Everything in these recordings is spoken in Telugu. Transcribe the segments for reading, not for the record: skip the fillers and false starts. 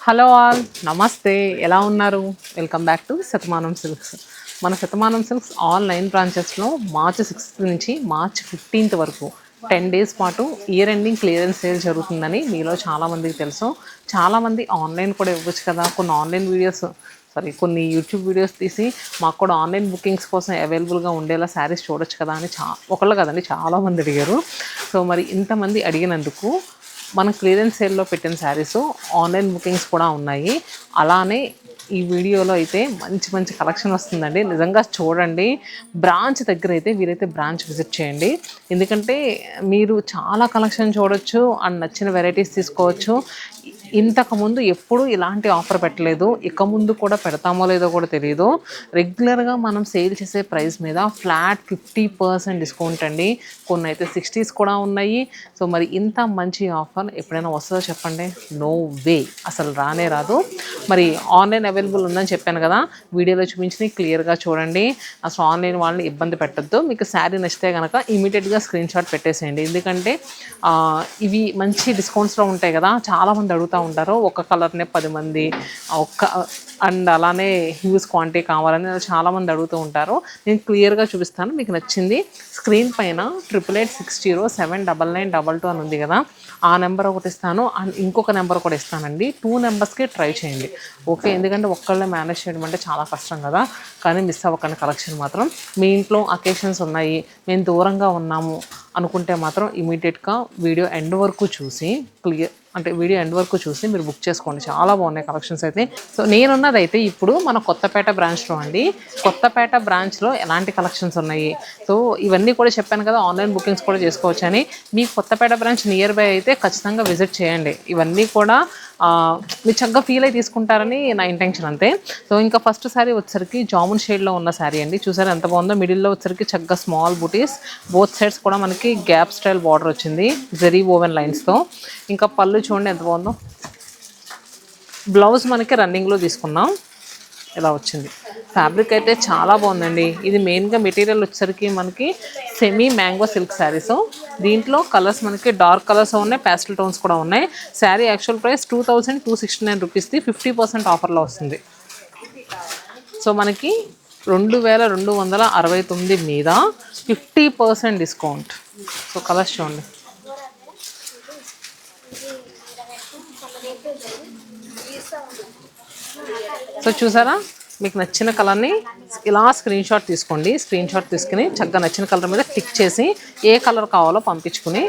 హలో ఆల్, నమస్తే. ఎలా ఉన్నారు? Welcome back to Shatamanam silks. మన శతమానం సిల్క్స్ ఆల్ 9 బ్రాంచెస్లో మార్చి 6th నుంచి మార్చి 15th వరకు 10 days పాటు ఇయర్ ఎండింగ్ క్లియరెన్స్ సేల్ జరుగుతుందని మీలో చాలామందికి తెలుసు. చాలామంది ఆన్లైన్ కూడా ఇవ్వచ్చు కదా, కొన్ని యూట్యూబ్ వీడియోస్ తీసి మాకు కూడా ఆన్లైన్ బుకింగ్స్ కోసం అవైలబుల్గా ఉండేలా శారీస్ చూడొచ్చు కదా అని ఒకళ్ళు కదండి చాలామంది అడిగారు. సో మరి ఇంతమంది అడిగినందుకు మనం క్లియరెన్స్ సేల్లో పెట్టిన శారీస్ ఆన్లైన్ బుకింగ్స్ కూడా ఉన్నాయి. అలానే ఈ వీడియోలో అయితే మంచి మంచి కలెక్షన్ వస్తుందండి. నిజంగా చూడండి. బ్రాంచ్ దగ్గర అయితే వీరైతే బ్రాంచ్ విజిట్ చేయండి. ఎందుకంటే మీరు చాలా కలెక్షన్ చూడొచ్చు అండ్ నచ్చిన వెరైటీస్ తీసుకోవచ్చు. ఇంతకుముందు ఎప్పుడు ఇలాంటి ఆఫర్ పెట్టలేదు, ఇక ముందు కూడా పెడతామో లేదో కూడా తెలియదు. రెగ్యులర్గా మనం సేల్ చేసే ప్రైస్ మీద ఫ్లాట్ 50% డిస్కౌంట్ అండి. కొన్ని అయితే 60s కూడా ఉన్నాయి. సో మరి ఇంత మంచి ఆఫర్ ఎప్పుడైనా వస్తుందో చెప్పండి? నో వే, అసలు రానే రాదు. మరి ఆన్లైన్ అవైలబుల్ ఉందని చెప్పాను కదా, వీడియోలో చూపించి క్లియర్గా చూడండి. అసలు ఆన్లైన్ వాళ్ళని ఇబ్బంది పెట్టద్దు. మీకు శారీ నచ్చితే కనుక ఇమీడియట్గా స్క్రీన్ షాట్ పెట్టేసేయండి. ఎందుకంటే ఇవి మంచి డిస్కౌంట్స్లో ఉంటాయి కదా, చాలామంది అడుగుతూ ఉంటారు. ఒక కలర్నే 10 మంది అండ్ అలానే హ్యూజ్ క్వాంటిటీ కావాలని చాలామంది అడుగుతూ ఉంటారు. నేను క్లియర్గా చూపిస్తాను. మీకు నచ్చింది స్క్రీన్ పైన 8886079992 అని ఉంది కదా, ఆ నెంబర్ ఒకటి ఇస్తాను అండ్ ఇంకొక నెంబర్ కూడా ఇస్తానండి. 2 నెంబర్స్కి ట్రై చేయండి, ఓకే? ఎందుకంటే ఒక్కళ్ళే మేనేజ్ చేయడం అంటే చాలా కష్టం కదా. కానీ మిస్ అవ్వకండి కలెక్షన్ మాత్రం. మీ ఇంట్లో అకేషన్స్ ఉన్నాయి, మేము దూరంగా ఉన్నాము అనుకుంటే మాత్రం ఇమీడియట్గా వీడియో ఎండ్ వరకు చూసి మీరు బుక్ చేసుకోండి. చాలా బాగున్నాయి కలెక్షన్స్ అయితే. సో నేనున్నదైతే ఇప్పుడు మన కొత్తపేట బ్రాంచ్లో అండి. కొత్తపేట బ్రాంచ్లో ఎలాంటి కలెక్షన్స్ ఉన్నాయి, సో ఇవన్నీ కూడా చెప్పాను కదా, ఆన్లైన్ బుకింగ్స్ కూడా చేసుకోవచ్చు అని. మీ కొత్తపేట బ్రాంచ్ నియర్ బై అయితే ఖచ్చితంగా విజిట్ చేయండి. ఇవన్నీ కూడా మీరు చక్కగా ఫీల్ అయి తీసుకుంటారని నా ఇంటెన్షన్ అంతే. సో ఇంకా ఫస్ట్ శారీ వచ్చేసరికి జామున్ షేడ్లో ఉన్న శారీ అండి. చూసారు ఎంత బాగుందో. మిడిల్లో వచ్చేసరికి చక్కగా స్మాల్ బూటీస్, బోత్ సైడ్స్ కూడా మనకి గ్యాప్ స్టైల్ బార్డర్ వచ్చింది జెరీ ఓవెన్ లైన్స్తో. ఇంకా పళ్ళు చూడండి ఎంత బాగుందో. బ్లౌజ్ మనకి రన్నింగ్లో తీసుకున్నాం, ఇలా వచ్చింది. ఫ్యాబ్రిక్ అయితే చాలా బాగుందండి. ఇది మెయిన్గా మెటీరియల్ వచ్చేసరికి మనకి సెమీ మ్యాంగో సిల్క్ శారీస్. దీంట్లో కలర్స్ మనకి డార్క్ కలర్స్ ఉన్నాయి, ప్యాస్టల్ టోన్స్ కూడా ఉన్నాయి. శారీ యాక్చువల్ ప్రైస్ 2269 రూపీస్ది 50% ఆఫర్లో వస్తుంది. సో మనకి 2269 మీద 50% డిస్కౌంట్. సో కలర్స్ చూడండి. సో చూసారా, మీకు నచ్చిన కలర్ని ఇలా స్క్రీన్ షాట్ తీసుకోండి. స్క్రీన్ షాట్ తీసుకుని చక్కగా నచ్చిన కలర్ మీద క్లిక్ చేసి ఏ కలర్ కావాలో పంపించుకుని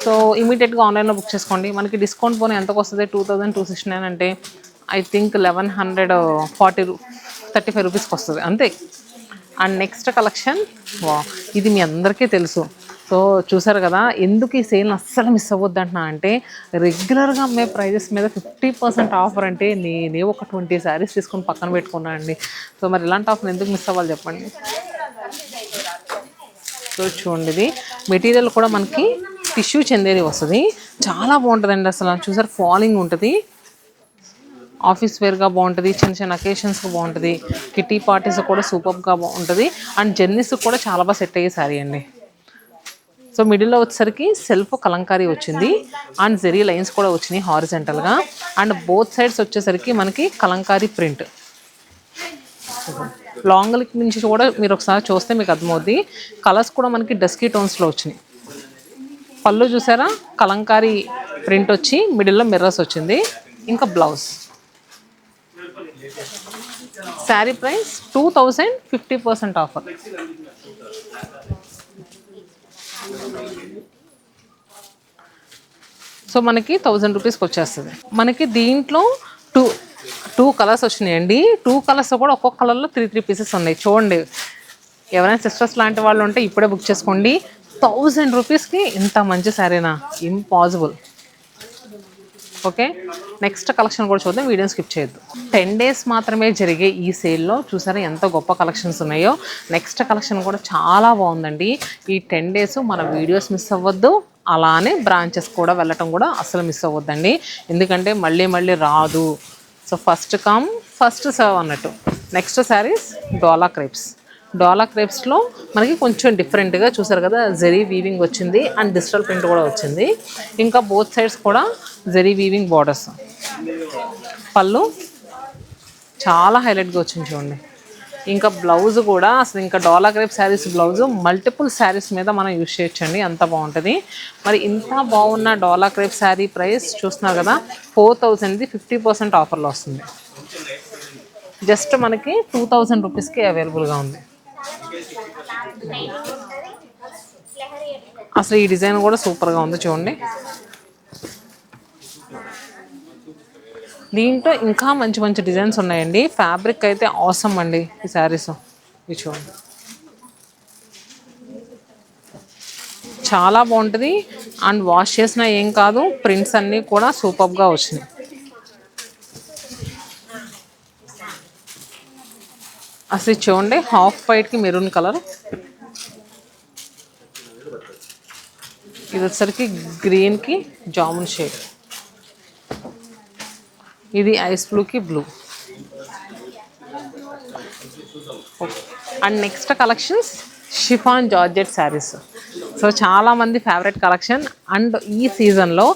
సో ఇమీడియట్గా ఆన్లైన్లో బుక్ చేసుకోండి. మనకి డిస్కౌంట్ పోనీ ఎంతకు వస్తుంది? 2269 అంటే ఐ థింక్ 1135 రూపీస్కి వస్తుంది అంతే. అండ్ నెక్స్ట్ కలెక్షన్, ఇది మీ అందరికీ తెలుసు. సో చూసారు కదా, ఎందుకు ఈ సేల్ని అస్సలు మిస్ అవ్వద్దు అంటున్నా అంటే, రెగ్యులర్గా అమ్మే ప్రైజెస్ మీద 50% ఆఫర్ అంటే నేనే ఒక 20 శారీస్ తీసుకొని పక్కన పెట్టుకున్నాను అండి. సో మరి ఇలాంటి ఆఫర్ ఎందుకు మిస్ అవ్వాలి చెప్పండి? సో చూడండి, ఇది మెటీరియల్ కూడా మనకి టిష్యూ చెందేది వస్తుంది. చాలా బాగుంటుందండి. అసలు చూసారు, ఫాలింగ్ ఉంటుంది, ఆఫీస్ వేర్గా బాగుంటుంది, చిన్న చిన్న అకేషన్స్కి బాగుంటుంది, కిటీ పార్టీస్ కూడా సూపర్గా బాగుంటుంది అండ్ జర్నీస్కి కూడా చాలా బాగా సెట్ అయ్యే శారీ అండి. సో మిడిల్లో వచ్చేసరికి సెల్ఫ్ కలంకారీ వచ్చింది అండ్ జెరీ లైన్స్ కూడా వచ్చినాయి హారిజెంటల్గా. అండ్ బోత్ సైడ్స్ వచ్చేసరికి మనకి కలంకారీ ప్రింట్. లాంగ్ లిక్ నుంచి కూడా మీరు ఒకసారి చూస్తే మీకు అర్థమవుద్ది. కలర్స్ కూడా మనకి డస్కీ టోన్స్లో వచ్చినాయి. పళ్ళు చూసారా, కలంకారీ ప్రింట్ వచ్చి మిడిల్లో మిర్రర్స్ వచ్చింది. ఇంకా blouse. Sari price 2000, 50% offer. So మనకి 1000 రూపీస్కి వచ్చేస్తుంది. మనకి దీంట్లో టూ కలర్స్ వచ్చినాయండి. 2 కలర్స్ కూడా ఒక్కొక్క కలర్లో 3 పీసెస్ ఉన్నాయి. చూడండి, ఎవరైనా సిస్టర్స్ లాంటి వాళ్ళు ఉంటే ఇప్పుడే బుక్ చేసుకోండి. 1000 రూపీస్కి ఇంత మంచి శారీనా? ఇంపాసిబుల్. ఓకే, నెక్స్ట్ కలెక్షన్ కూడా చూద్దాం, వీడియో స్కిప్ చేయొద్దు. 10 days మాత్రమే జరిగే ఈ సేల్లో చూసారా ఎంత గొప్ప కలెక్షన్స్ ఉన్నాయో. నెక్స్ట్ కలెక్షన్ కూడా చాలా బాగుందండి. ఈ 10 days మన వీడియోస్ మిస్ అవ్వద్దు, అలానే బ్రాంచెస్ కూడా వెళ్ళటం కూడా అసలు మిస్ అవ్వద్దండి. ఎందుకంటే మళ్ళీ మళ్ళీ రాదు. So first come first serve అన్నట్టు. నెక్స్ట్ శారీస్ డోలా క్రేప్స్లో మనకి కొంచెం డిఫరెంట్గా చూసారు కదా, జెరీ వీవింగ్ వచ్చింది అండ్ డిజిటల్ ప్రింట్ కూడా వచ్చింది. ఇంకా బోత్ సైడ్స్ కూడా జెరీ వీవింగ్ బార్డర్స్. పళ్ళు చాలా హైలైట్గా వచ్చింది చూడండి. ఇంకా బ్లౌజ్ కూడా అసలు ఇంకా డోలా crepe sarees blouse multiple sarees మీద మనం యూజ్ చేయొచ్చండి, అంత బాగుంటుంది. మరి ఇంత బాగున్న డోలా క్రేప్ శారీ ప్రైస్ చూస్తున్నారు కదా, 4000ది 50% ఆఫర్లో వస్తుంది. జస్ట్ మనకి 2000 రూపీస్కి అవైలబుల్గా ఉంది. అసలు ఈ డిజైన్ కూడా సూపర్గా ఉంది చూడండి. దీంట్లో ఇంకా మంచి మంచి డిజైన్స్ ఉన్నాయండి. ఫ్యాబ్రిక్ అయితే ఆసమ్ అండి ఈ శారీస్. ఇది చూడండి, చాలా బాగుంటుంది. అండ్ వాష్ చేసినా ఏం కాదు, ప్రింట్స్ అన్నీ కూడా సూపర్గా వచ్చినాయి. అసలు చూడండి, హాఫ్ వైట్కి మెరూన్ కలర్, ఇది వచ్చరికి గ్రీన్కి జామున్ షేడ్, ఇది ఐస్ బ్లూకి blue. And next collections chiffon georgette saris. So చాలామంది ఫేవరెట్ కలెక్షన్. అండ్ ఈ సీజన్లో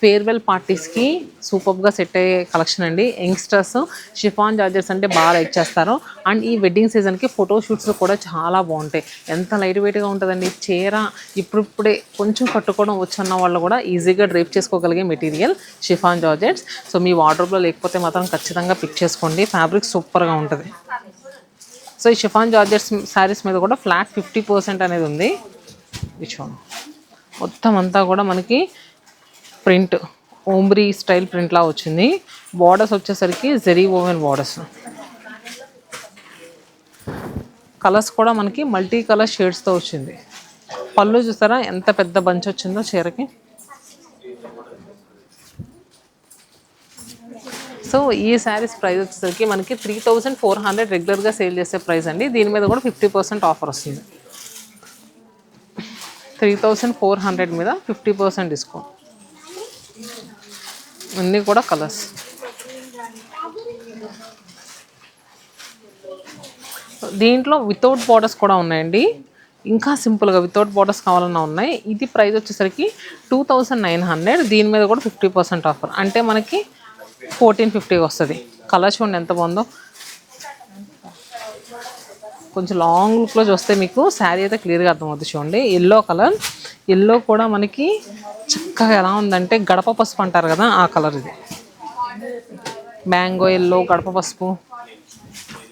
ఫేర్వెల్ పార్టీస్కి సూపర్గా సెట్ అయ్యే కలెక్షన్ అండి. యంగ్స్టర్స్ షిఫాన్ జార్జెట్స్ అంటే బాగా లైక్ చేస్తారు. అండ్ ఈ వెడ్డింగ్ సీజన్కి ఫోటోషూట్స్ కూడా చాలా బాగుంటాయి. ఎంత లైట్ వెయిట్గా ఉంటుందండి చీర. ఇప్పుడిప్పుడే కొంచెం కట్టుకోవడం వచ్చన్న వాళ్ళు కూడా ఈజీగా డ్రైప్ చేసుకోగలిగే మెటీరియల్ షిఫాన్ జార్జెట్స్. సో మీ వార్డ్రోబ్లో లేకపోతే మాత్రం ఖచ్చితంగా పిక్ చేసుకోండి, ఫ్యాబ్రిక్ సూపర్గా ఉంటుంది. సో ఈ షిఫాన్ జార్జెట్స్ శారీస్ మీద కూడా ఫ్లాట్ 50% అనేది ఉంది. చూడండి, మొత్తం అంతా కూడా మనకి ప్రింట్ ఓంబ్రీ స్టైల్ ప్రింట్లా వచ్చింది. బార్డర్స్ వచ్చేసరికి జెరీ ఓవెన్ బార్డర్స్. కలర్స్ కూడా మనకి మల్టీ కలర్ షేడ్స్తో వచ్చింది. పళ్ళు చూసారా ఎంత పెద్ద బంచ్ వచ్చిందో చీరకి. సో ఈ శారీస్ ప్రైస్ వచ్చేసరికి మనకి 3400 రెగ్యులర్గా సేల్ చేసే ప్రైస్ అండి. దీని మీద కూడా 50% ఆఫర్ వస్తుంది. 3400 మీద 50% డిస్కౌంట్. అన్నీ కూడా కలర్స్. దీంట్లో వితౌట్ బార్డర్స్ కూడా ఉన్నాయండి. ఇంకా సింపుల్గా వితౌట్ బార్డర్స్ కావాలన్నా ఉన్నాయి. ఇది ప్రైస్ వచ్చేసరికి 2900. దీని మీద కూడా 50% ఆఫర్, అంటే మనకి 1450 వస్తుంది. కలర్ చూడండి ఎంత బాగుందో. కొంచెం లాంగ్ లుక్లో చూస్తే మీకు శారీ అయితే క్లియర్గా అర్థమవుతుంది. చూడండి, ఎల్లో కలర్. ఎల్లో కూడా మనకి చక్కగా ఎలా ఉందంటే గడప పసుపు అంటారు కదా, ఆ కలర్ ఇది. మ్యాంగో ఎల్లో, గడప పసుపు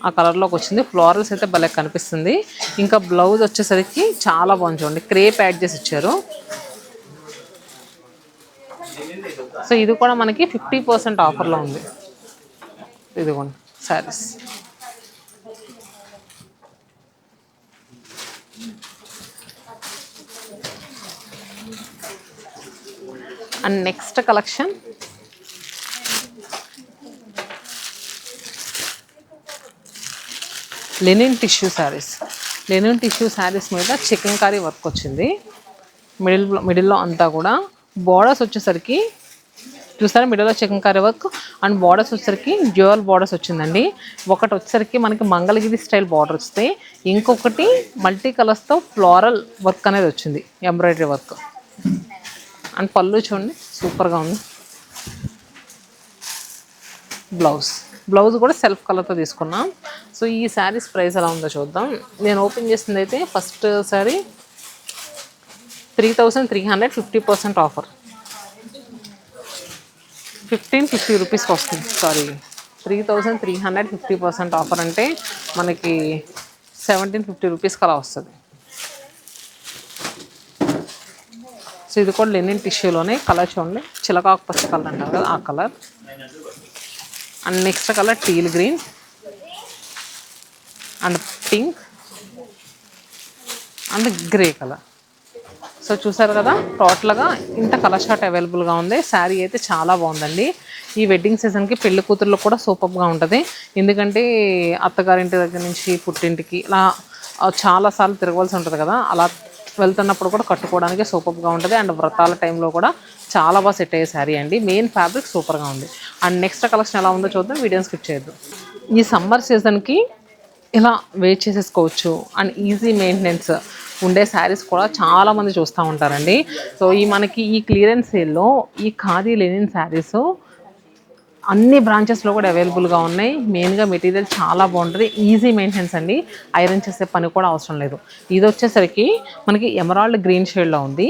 ఆ కలర్లోకి వచ్చింది. ఫ్లోరల్స్ అయితే భలే కనిపిస్తుంది. ఇంకా బ్లౌజ్ వచ్చేసరికి చాలా బాగుంది చూడండి, క్రేప్ యాడ్ చేసి ఇచ్చారు. సో ఇది కూడా మనకి 50% ఆఫర్లో ఉంది. ఇదిగోండి saris. And next collection linen tissue saris. Linen tissue saris మీద చికెన్ కర్రీ వర్క్ వచ్చింది. మిడిల్లో అంతా కూడా బార్డర్స్ వచ్చేసరికి చూసారా, మిడిల్లో chicken curry work. And borders వచ్చేసరికి డ్యూయల్ బార్డర్స్ వచ్చిందండి. ఒకటి వచ్చేసరికి మనకి మంగళగిరి స్టైల్ బార్డర్ వస్తే, ఇంకొకటి మల్టీ కలర్స్తో ఫ్లోరల్ వర్క్ అనేది వచ్చింది, ఎంబ్రాయిడరీ వర్క్. అండ్ పళ్ళు చూడండి సూపర్గా ఉంది. బ్లౌజ్ కూడా సెల్ఫ్ కలర్తో తీసుకున్నాం. సో ఈ శారీస్ ప్రైస్ ఎలా ఉందో చూద్దాం. నేను ఓపెన్ చేసింది అయితే ఫస్ట్ శారీ 3300, 50% ఆఫర్, 1550 రూపీస్కి వస్తుంది. సారీ, 3300, 50% ఆఫర్ అంటే మనకి 1750 రూపీస్కి అలా వస్తుంది. సో ఇది కూడా లెనిన్ టిష్యూలోనే. కలర్ చూడండి, చిలకాకు పచ్చ కలర్ అంటారు కదా, ఆ colour. And next colour teal green and pink and grey colour. So చూసారు కదా, టోటల్గా ఇంత కలర్ షార్ట్ అవైలబుల్గా ఉంది. శారీ అయితే చాలా బాగుందండి. ఈ వెడ్డింగ్ సీజన్కి పెళ్లి కూతుర్లకు కూడా సూపర్గా ఉంటుంది. ఎందుకంటే అత్తగారింటి దగ్గర నుంచి పుట్టింటికి ఇలా చాలాసార్లు తిరగవలసి ఉంటుంది కదా, అలా వెళ్తున్నప్పుడు కూడా కట్టుకోవడానికి సూపర్గా ఉంటుంది. అండ్ వ్రతాల టైంలో కూడా చాలా బాగా సెట్ అయ్యే శారీ అండి. మెయిన్ ఫ్యాబ్రిక్ సూపర్గా ఉంది. అండ్ నెక్స్ట్ కలెక్షన్ ఎలా ఉందో చూద్దాం, వీడియోని స్కిప్ చేయొద్దు. ఈ సమ్మర్ సీజన్కి ఇలా వేట్ చేసేసుకోవచ్చు. అండ్ ఈజీ మెయింటెనెన్స్ ఉండే శారీస్ కూడా చాలామంది చూస్తూ ఉంటారండి. సో మనకి ఈ క్లియరెన్స్ సేల్లో ఈ ఖాదీ లెనిన్ శారీస్ అన్ని బ్రాంచెస్లో కూడా అవైలబుల్గా ఉన్నాయి. మెయిన్గా మెటీరియల్ చాలా బాగుంటుంది, ఈజీ మెయింటెనెన్స్ అండి, ఐరన్ చేసే పని కూడా అవసరం లేదు. ఇది వచ్చేసరికి మనకి ఎమరాల్డ్ గ్రీన్ షేడ్లో ఉంది.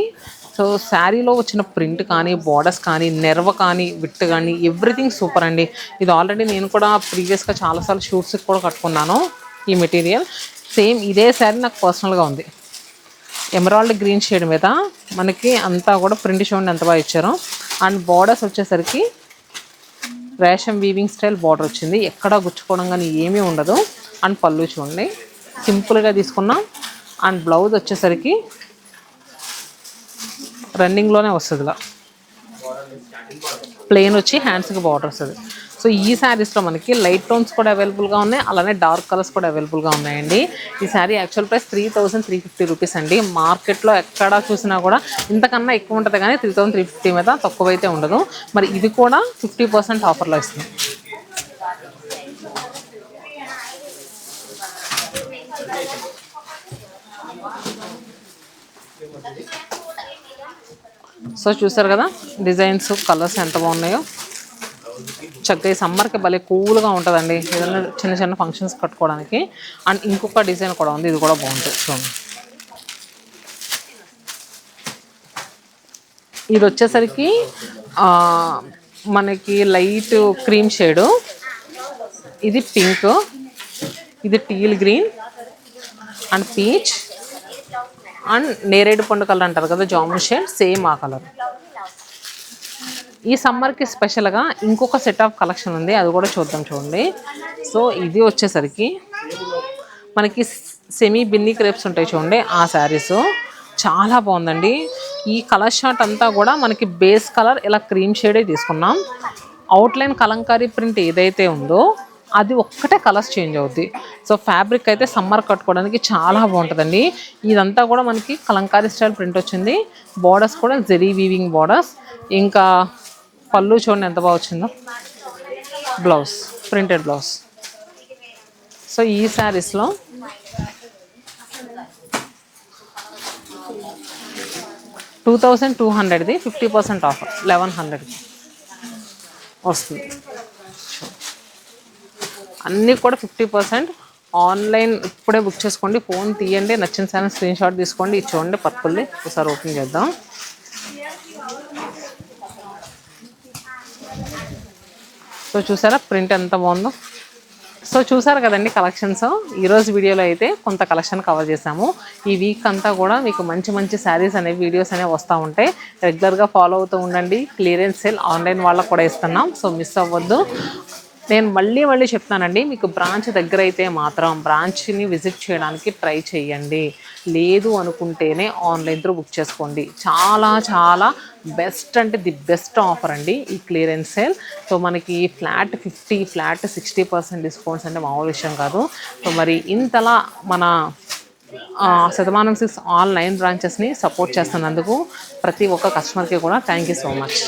సో శారీలో వచ్చిన ప్రింట్ కానీ, బోర్డర్స్ కానీ, నెర్వ కానీ, విట్ కానీ ఎవ్రీథింగ్ సూపర్ అండి. ఇది ఆల్రెడీ నేను కూడా ప్రీవియస్గా చాలాసార్లు షూట్స్కి కూడా కట్టుకున్నాను ఈ మెటీరియల్. సేమ్ ఇదే శారీ నాకు పర్సనల్గా ఉంది. ఎమరాల్డ్ గ్రీన్ షేడ్ మీద మనకి అంతా కూడా ప్రింట్ చూడండి ఎంత బాగా ఇచ్చారో. అండ్ బార్డర్స్ వచ్చేసరికి రేషం వీవింగ్ స్టైల్ బార్డర్ వచ్చింది, ఎక్కడా గుచ్చుకోవడం కానీ ఏమీ ఉండదు. అండ్ పళ్ళు చూడండి సింపుల్గా తీసుకున్నాం. అండ్ బ్లౌజ్ వచ్చేసరికి రన్నింగ్లోనే వస్తుంది, ఇలా ప్లెయిన్ వచ్చి హ్యాండ్స్కి బార్డర్ వస్తుంది. సో ఈ శారీస్లో మనకి లైట్ టోన్స్ కూడా అవైలబుల్గా ఉన్నాయి, అలానే డార్క్ కలర్స్ కూడా అవైలబుల్గా ఉన్నాయండి. ఈ శారీ యాక్చువల్ ప్రైస్ 3350 రూపీస్ అండి. మార్కెట్లో ఎక్కడ చూసినా కూడా ఇంతకన్నా ఎక్కువ ఉంటుంది, కానీ 3350 మీద తక్కువ అయితే ఉండదు. మరి ఇది కూడా 50% ఆఫర్లో ఇస్తుంది. సో చూసారు కదా డిజైన్స్, కలర్స్ ఎంత బాగున్నాయో. చక్కగా ఈ సమ్మర్కి భలే కూల్గా ఉంటుందండి, ఏదైనా చిన్న చిన్న ఫంక్షన్స్ కట్టుకోవడానికి. అండ్ ఇంకొక డిజైన్ కూడా ఉంది, ఇది కూడా బాగుంటుంది చూడండి. ఇది వచ్చేసరికి మనకి లైట్ క్రీమ్ షేడు, ఇది పింక్, ఇది teal green and peach and నేరేడు పండు కలర్ అంటారు కదా, జామున్ షేడ్, సేమ్ ఆ కలర్. ఈ సమ్మర్కి స్పెషల్గా ఇంకొక సెట్ ఆఫ్ కలెక్షన్ ఉంది, అది కూడా చూద్దాం చూడండి. సో ఇది వచ్చేసరికి మనకి సెమీ బిన్నీ క్రేప్స్ ఉంటాయి చూడండి, ఆ శారీస్ చాలా బాగుందండి. ఈ కలర్ షార్ట్ అంతా కూడా మనకి బేస్ కలర్ ఇలా క్రీమ్ షేడే తీసుకున్నాం. అవుట్లైన్ కలంకారీ ప్రింట్ ఏదైతే ఉందో అది ఒక్కటే కలర్స్ చేంజ్ అవుద్ది. సో ఫ్యాబ్రిక్ అయితే సమ్మర్ కట్టుకోవడానికి చాలా బాగుంటుందండి. ఇదంతా కూడా మనకి కలంకారీ స్టైల్ ప్రింట్ వచ్చింది, బార్డర్స్ కూడా జెరీ వీవింగ్ బార్డర్స్. ఇంకా పళ్ళు చూడండి ఎంత బాగా వచ్చిందో, బ్లౌజ్ ప్రింటెడ్ బ్లౌజ్. సో ఈ శారీస్లో $2200ది 50% ఆఫర్ 1100కి వస్తుంది. అన్నీ కూడా 50%. ఆన్లైన్ ఇప్పుడే బుక్ చేసుకోండి, ఫోన్ తీయండి, నచ్చిన శారీ స్క్రీన్ షాట్ తీసుకోండి. ఇది చూడండి పర్పుల్ది, ఒకసారి ఓపెన్ చేద్దాం. సో చూసారా ప్రింట్ ఎంత బాగుందో. సో చూసారు కదండి కలెక్షన్స్. ఈరోజు వీడియోలో అయితే కొంత కలెక్షన్ కవర్ చేసాము. ఈ వీక్ అంతా కూడా మీకు మంచి మంచి శారీస్ అనేవి, వీడియోస్ అనేవి వస్తూ ఉంటాయి. రెగ్యులర్గా ఫాలో అవుతూ ఉండండి. క్లియరెన్స్ సేల్ ఆన్లైన్ వాళ్ళకు కూడా ఇస్తున్నాం, సో మిస్ అవ్వద్దు. నేను మళ్ళీ చెప్తానండి, మీకు బ్రాంచ్ దగ్గర అయితే మాత్రం బ్రాంచ్ని విజిట్ చేయడానికి ట్రై చేయండి. లేదు అనుకుంటేనే ఆన్లైన్ త్రూ బుక్ చేసుకోండి. చాలా బెస్ట్ అంటే ది బెస్ట్ ఆఫర్ అండి ఈ క్లియరెన్స్ సేల్. సో మనకి ఫ్లాట్ 50, ఫ్లాట్ 60% డిస్కౌంట్స్ అంటే మామూలు విషయం కాదు. సో మరి ఇంతలా మన శతమానం సిల్క్స్ ఆన్లైన్ బ్రాంచెస్ని సపోర్ట్ చేస్తున్నందుకు ప్రతి ఒక్క కస్టమర్కి కూడా థ్యాంక్ యూ సో మచ్.